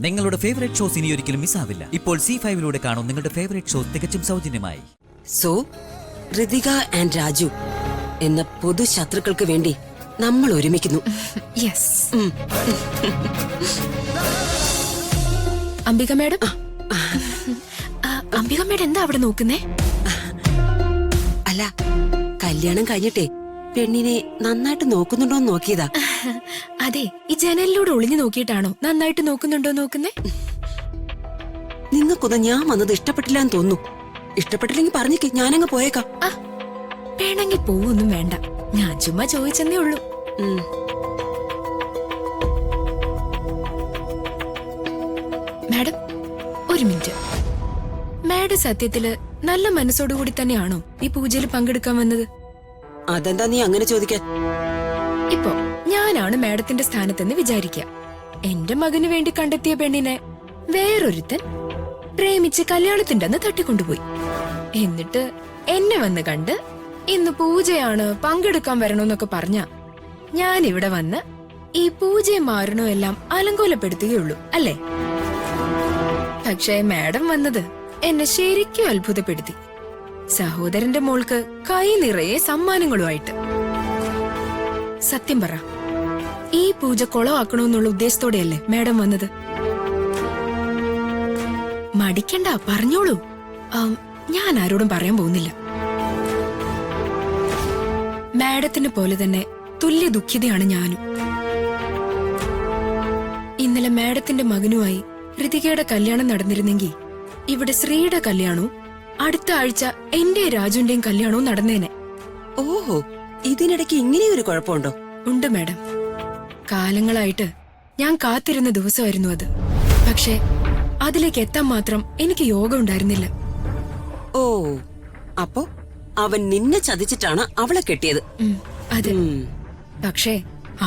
നിങ്ങളുടെ favourite shows ഇനി ഒരിക്കലും മിസ്സാവില്ല. ഇപ്പോൾ C5 കാണും നിങ്ങളുടെ ഫേവറേറ്റ് ഷോസ് തികച്ചും സൗജന്യമായി. സോ ഋതിക ആൻഡ് രാജു എന്ന പൊതു ശത്രുക്കൾക്ക് വേണ്ടി നമ്മൾ ഒരുമിക്കുന്നു. അംബിക മേഡം, അംബിക മേഡം എന്താ അവിടെ നോക്കുന്നേ? അല്ല, കല്യാണം കഴിഞ്ഞിട്ടേ പെണ്ണിനെ നന്നായിട്ട് നോക്കുന്നുണ്ടോന്ന് നോക്കിയതാ. അതെ, ഈ ജനലിലൂടെ ഒളിഞ്ഞു നോക്കിയിട്ടാണോ നന്നായിട്ട് നോക്കുന്നുണ്ടോ നോക്കുന്നേ? നിങ്ങൾക്കൊന്നും ഞാൻ വന്നത് ഇഷ്ടപ്പെട്ടില്ല എന്ന് തോന്നുന്നു. ഇഷ്ടപ്പെട്ടില്ലെങ്കിൽ പറഞ്ഞേക്ക്, ഞാനങ്ങ് പോയേക്കാം. വേണമെങ്കിൽ പോവൊന്നും വേണ്ട, ഞാൻ ചുമ്മാ ചോദിച്ചെന്നേ ഉള്ളൂ. മാഡം ഒരു മിനിറ്റ്. മാഡം സത്യത്തില് നല്ല മനസ്സോടുകൂടി തന്നെയാണോ ഈ പൂജയിൽ പങ്കെടുക്കാൻ വന്നത്? അതെന്താ നീ അങ്ങനെ ചോദിക്കാൻ? ഇപ്പൊ ഞാനാണ് മാഡത്തിന്റെ സ്ഥാനത്തെന്ന് വിചാരിക്ക. എന്റെ മകന് വേണ്ടി കണ്ടെത്തിയ പെണ്ണിനെ വേറൊരുത്തൻ പ്രേമിച്ച് കല്യാണത്തിന്റെ അന്ന് തട്ടിക്കൊണ്ടുപോയി. എന്നിട്ട് എന്നെ വന്ന് കണ്ട് ഇന്ന് പൂജയാണ്, പങ്കെടുക്കാൻ വരണോന്നൊക്കെ പറഞ്ഞ ഞാൻ ഇവിടെ വന്ന് ഈ പൂജയെ മാറണോ എല്ലാം അലങ്കോലപ്പെടുത്തുകയുള്ളൂ അല്ലേ? പക്ഷേ മാഡം വന്നത് എന്നെ ശരിക്കും അത്ഭുതപ്പെടുത്തി. സഹോദരന്റെ മോൾക്ക് കൈ നിറയെ സമ്മാനങ്ങളുമായിട്ട്. സത്യം പറ, ഈ പൂജ കൊളവാക്കണമെന്നുള്ള ഉദ്ദേശത്തോടെയല്ലേ മാഡം വന്നത്? മടിക്കണ്ട, പറഞ്ഞോളൂ. ഞാൻ ആരോടും പറയാൻ പോകുന്നില്ല. മാഡത്തിന് പോലെ തന്നെ തുല്യ ദുഃഖിതയാണ് ഞാനും. ഇന്നലെ മാഡത്തിന്റെ മകനുമായി ഋതികയുടെ കല്യാണം നടന്നിരുന്നെങ്കിൽ ഇവിടെ ശ്രീയുടെ കല്യാണവും അടുത്ത ആഴ്ച എന്റെ രാജുവിന്റെയും കല്യാണവും നടന്നേനെ. ഓഹോ, ഇതിനിടയ്ക്ക് ഇങ്ങനെയൊരു കുഴപ്പമുണ്ടോ? ഉണ്ട് മാഡം. കാലങ്ങളായിട്ട് ഞാൻ കാത്തിരുന്ന ദിവസമായിരുന്നു അത്. പക്ഷേ അതിലേക്ക് എത്താൻ മാത്രം എനിക്ക് യോഗം ഉണ്ടായിരുന്നില്ല. ഓ, അപ്പോ അവൻ നിന്നെ ചതിച്ചിട്ടാണ് അവളെ കെട്ടിയത്? അതെ. പക്ഷേ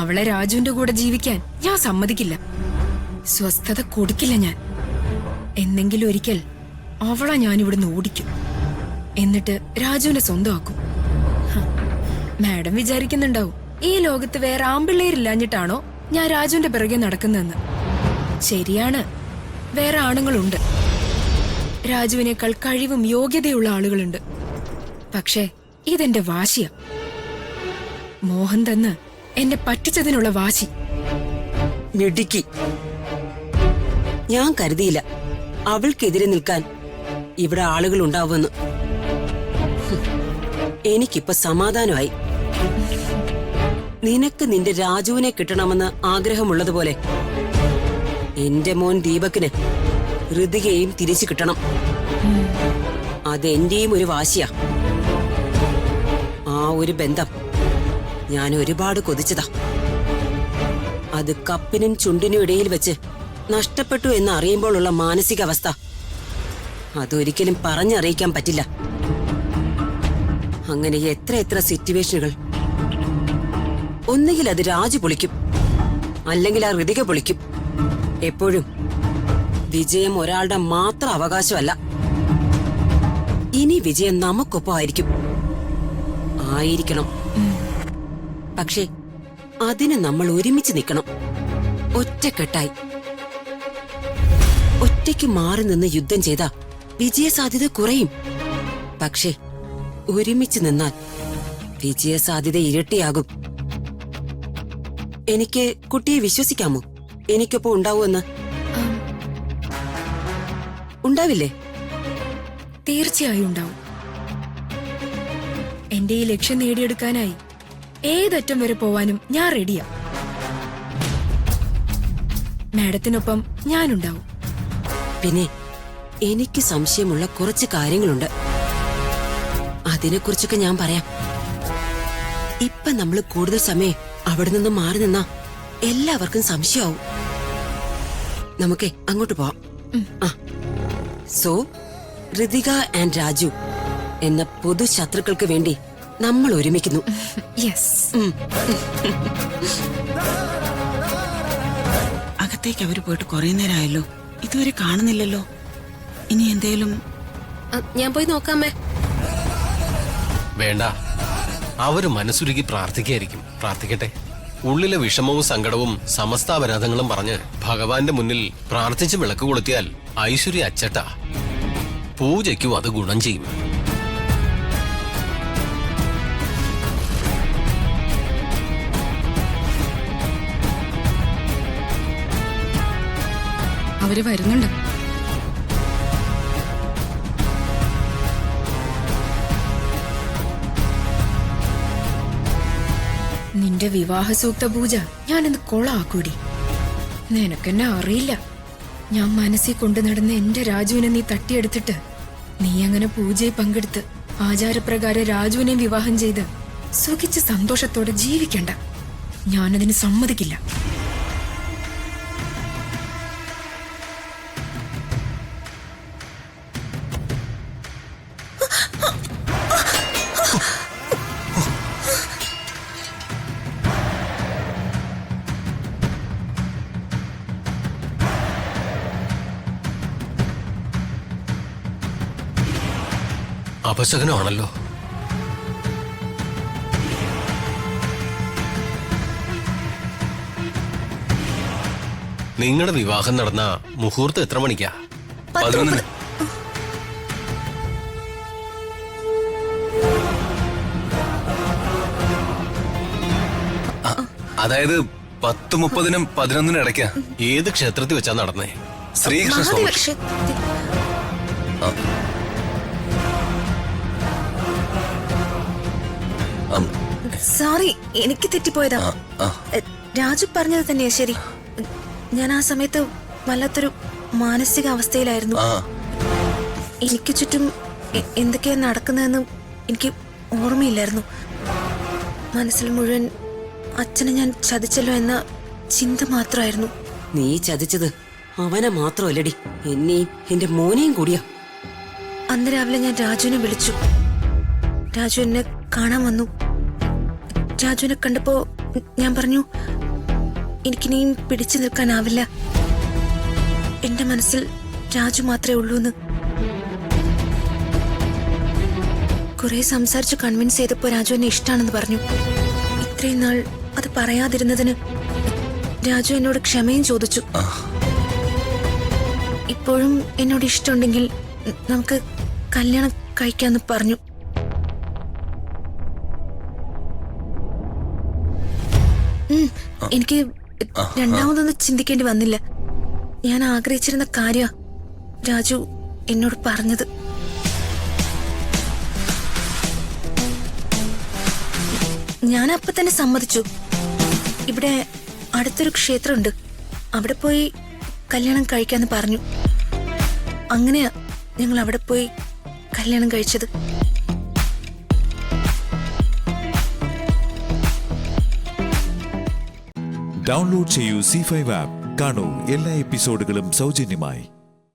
അവളെ രാജുവിന്റെ കൂടെ ജീവിക്കാൻ ഞാൻ സമ്മതിക്കില്ല. സ്വസ്ഥത കൊടുക്കില്ല ഞാൻ. എന്നെങ്കിലും ഒരിക്കൽ അവളെ ഞാൻ ഇവിടുന്ന് ഓടിക്കും. എന്നിട്ട് രാജുവിനെ സ്വന്തമാക്കും. മാഡം വിചാരിക്കുന്നുണ്ടാവും ഈ ലോകത്ത് വേറെ ആമ്പിള്ളേരില്ലാഞ്ഞിട്ടാണോ ഞാൻ രാജുവിന്റെ പിറകെ നടക്കുന്നതെന്ന്. ശരിയാണ്, വേറെ ആണുങ്ങളുണ്ട്. രാജുവിനേക്കാൾ കഴിവും യോഗ്യതയുള്ള ആളുകളുണ്ട്. പക്ഷേ ഇതെന്റെ വാശിയ. മോഹൻ തന്ന് എന്നെ പറ്റിച്ചതിനുള്ള വാശി. മിടുക്കി. ഞാൻ കരുതിയില്ല അവൾക്കെതിരെ നിൽക്കാൻ ഇവിടെ ആളുകൾ ഉണ്ടാവുമെന്ന്. എനിക്കിപ്പോ സമാധാനമായി. നിനക്ക് നിന്റെ രാജുവിനെ കിട്ടണമെന്ന് ആഗ്രഹമുള്ളതുപോലെ എന്റെ മോൻ ദീപകിന് ഋതികയെയും തിരിച്ചു കിട്ടണം. അതെന്റെയും ഒരു വാശിയാ. ആ ഒരു ബന്ധം ഞാൻ ഒരുപാട് കൊതിച്ചതാ. അത് കപ്പിനും ചുണ്ടിനും ഇടയിൽ വെച്ച് നഷ്ടപ്പെട്ടു എന്ന് അറിയുമ്പോഴുള്ള മാനസികാവസ്ഥ അതൊരിക്കലും പറഞ്ഞറിയിക്കാൻ പറ്റില്ല. അങ്ങനെ എത്ര എത്ര സിറ്റുവേഷനുകൾ. ഒന്നുകിൽ അത് രാജു പൊളിക്കും, അല്ലെങ്കിൽ ആ ഋതിക പൊളിക്കും. എപ്പോഴും വിജയം ഒരാളുടെ മാത്രം അവകാശമല്ല. ഇനി വിജയം നമുക്കൊപ്പം ആയിരിക്കണം. പക്ഷേ അതിന് നമ്മൾ ഒരുമിച്ച് നിൽക്കണം, ഒറ്റക്കെട്ടായി. ഒറ്റയ്ക്ക് മാറി നിന്ന് യുദ്ധം ചെയ്താ വിജയസാധ്യത കുറയും. പക്ഷേ ഒരുമിച്ച് നിന്നാൽ വിജയസാധ്യത ഇരട്ടിയാകും. എനിക്ക് കുട്ടിയെ വിശ്വസിക്കാമോ? എനിക്കൊപ്പം ഉണ്ടാവുമെന്ന്? ഉണ്ടാവില്ലേ? തീർച്ചയായും ഉണ്ടാവും. എന്റെ ഈ ലക്ഷ്യം നേടിയെടുക്കാനായി ഏതറ്റം വരെ പോവാനും ഞാൻ റെഡിയാ. മാഡത്തിനൊപ്പം ഞാനുണ്ടാവും. പിന്നെ എനിക്ക് സംശയമുള്ള കുറച്ച് കാര്യങ്ങളുണ്ട്. അതിനെക്കുറിച്ചൊക്കെ ഞാൻ പറയാം. ഇപ്പൊ നമ്മൾ കൂടുതൽ സമയം അവിടെ നിന്ന് മാറി നിന്നാ എല്ലാവർക്കും സംശയമാവും. നമുക്കേ അങ്ങോട്ട് പോവാം. സോ ഋതിക ആൻഡ് രാജു എന്ന പൊതു ശത്രുക്കൾക്ക് വേണ്ടി നമ്മൾ ഒരുമിക്കുന്നു. അകത്തേക്ക് അവര് പോയിട്ട് കുറെ നേരമായല്ലോ, ഇതുവരെ കാണുന്നില്ലല്ലോ. ഇനി എന്തേലും? ഞാൻ പോയി നോക്കാമേ. വേണ്ട, അവര് മനസ്സുരുകി പ്രാർത്ഥിക്കായിരിക്കും. പ്രാർത്ഥിക്കട്ടെ. ഉള്ളിലെ വിഷമവും സങ്കടവും സമസ്ത അപരാധങ്ങളും പറഞ്ഞ് ഭഗവാന്റെ മുന്നിൽ പ്രാർത്ഥിച്ച് വിളക്ക് കൊളുത്തിയാൽ ഐശ്വര്യ അച്ചട്ടാ. പൂജയ്ക്കും അത് ഗുണം ചെയ്യും. അവര് വരുന്നുണ്ട്. നിന്റെ വിവാഹ സൂക്ത പൂജ ഞാനിന്ന് കൊളാക്കൂടി. നിനക്കെന്നെ അറിയില്ല. ഞാൻ മനസ്സിൽ കൊണ്ടു നടന്ന എന്റെ രാജുവിനെ നീ തട്ടിയെടുത്തിട്ട് നീ അങ്ങനെ പൂജയിൽ പങ്കെടുത്ത് ആചാരപ്രകാരം രാജുവിനെ വിവാഹം ചെയ്ത് സുഖിച്ച് സന്തോഷത്തോടെ ജീവിക്കണ്ട. ഞാനതിന് സമ്മതിക്കില്ല. അപശകനമാണല്ലോ. നിങ്ങളുടെ വിവാഹം നടന്ന മുഹൂർത്തം എത്ര മണിക്കാ? 11. അതായത് 10:30-നും 11-നും ഇടയ്ക്കാ. ഏത് ക്ഷേത്രത്തിൽ വെച്ചാ നടന്നേ? ശ്രീകൃഷ്ണ സ്വാമി. സോറി, എനിക്ക് തെറ്റിപ്പോയതാ. രാജു പറഞ്ഞത് തന്നെയാ ശരി. ഞാൻ ആ സമയത്ത് വല്ലാത്തൊരു മാനസിക അവസ്ഥയിലായിരുന്നു. എനിക്ക് ചുറ്റും എന്തൊക്കെയാ നടക്കുന്നതെന്ന് എനിക്ക് ഓർമ്മയില്ലായിരുന്നു. മനസ്സിൽ മുഴുവൻ അച്ഛനെ ഞാൻ ചതിച്ചല്ലോ എന്ന ചിന്ത മാത്രമായിരുന്നു. നീ ചതിച്ചത് അവനെ മാത്രമല്ലടി, എന്നെയും എന്റെ മോനെയും കൂടിയാ. അന്ന് രാവിലെ ഞാൻ രാജുവിനെ വിളിച്ചു. രാജു എന്നെ കാണാൻ വന്നു. രാജുവിനെ കണ്ടപ്പോ ഞാൻ പറഞ്ഞു, എനിക്കിനിയും പിടിച്ചു നിൽക്കാനാവില്ല. എന്റെ മനസ്സിൽ രാജു മാത്രമേ ഉള്ളൂന്ന്. കുറെ സംസാരിച്ച് കൺവിൻസ് ചെയ്തപ്പോ രാജു എന്നെ ഇഷ്ടാണെന്ന് പറഞ്ഞു. ഇത്രയും നാൾ അത് പറയാതിരുന്നതിന് രാജു എന്നോട് ക്ഷമയും ചോദിച്ചു. ഇപ്പോഴും എന്നോട് ഇഷ്ടമുണ്ടെങ്കിൽ നമുക്ക് കല്യാണം കഴിക്കാന്ന് പറഞ്ഞു. എനിക്ക് രണ്ടാമതൊന്നും ചിന്തിക്കേണ്ടി വന്നില്ല. ഞാൻ ആഗ്രഹിച്ചിരുന്ന കാര്യ രാജു എന്നോട് പറഞ്ഞത്. ഞാൻ അപ്പൊ തന്നെ സമ്മതിച്ചു. ഇവിടെ അടുത്തൊരു ക്ഷേത്രമുണ്ട്, അവിടെ പോയി കല്യാണം കഴിക്കാന്ന് പറഞ്ഞു. അങ്ങനെയാ ഞങ്ങൾ അവിടെ പോയി കല്യാണം കഴിച്ചത്. ഡൗൺലോഡ് ചെയ്യൂ C5 ആപ്പ്. കാണൂ എല്ലാ എപ്പിസോഡുകളും സൗജന്യമായി.